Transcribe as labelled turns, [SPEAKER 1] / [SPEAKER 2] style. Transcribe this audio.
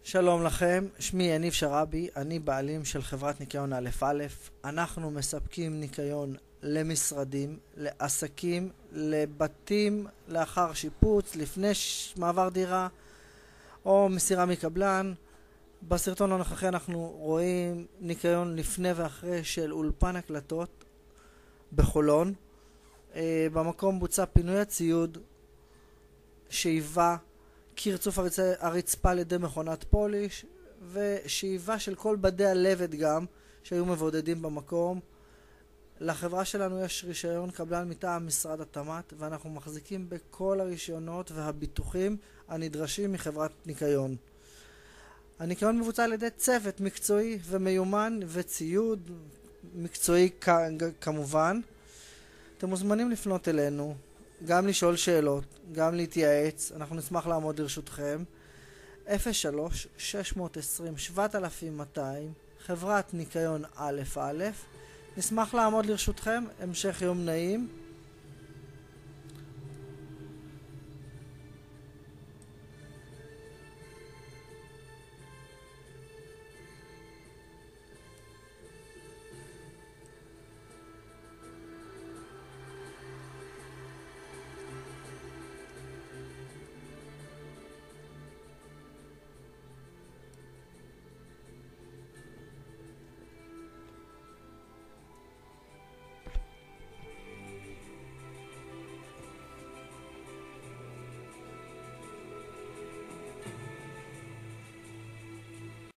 [SPEAKER 1] שלום לכם, שמי יניב שרבי, אני בעלים של חברת ניקיון א' א'. אנחנו מספקים ניקיון למשרדים, לעסקים, לבתים לאחר שיפוץ, לפני מעבר דירה או מסירה מקבלן. בסרטון הנוכחי אנחנו רואים ניקיון לפני ואחרי של אולפן הקלטות בחולון. במקום בוצע פינוי הציוד, שאיבה, קרצוף הרצפה על ידי מכונת פוליש ושאיבה של כל בדי הלבד גם שהיו מבודדים במקום. לחברה שלנו יש רישיון קבלן מטעם משרד התמ"ת ואנחנו מחזיקים בכל הרישיונות והביטוחים הנדרשים מחברת ניקיון. הניקיון מבוצע על ידי צוות מקצועי ומיומן וציוד מקצועי כמובן. אתם מוזמנים לפנות אלינו, גם לשאול שאלות, גם להתייעץ, אנחנו נשמח לעמוד לרשותכם. 03-620-7200, חברת ניקיון א' א'. נשמח לעמוד לרשותכם, המשך יום נעים.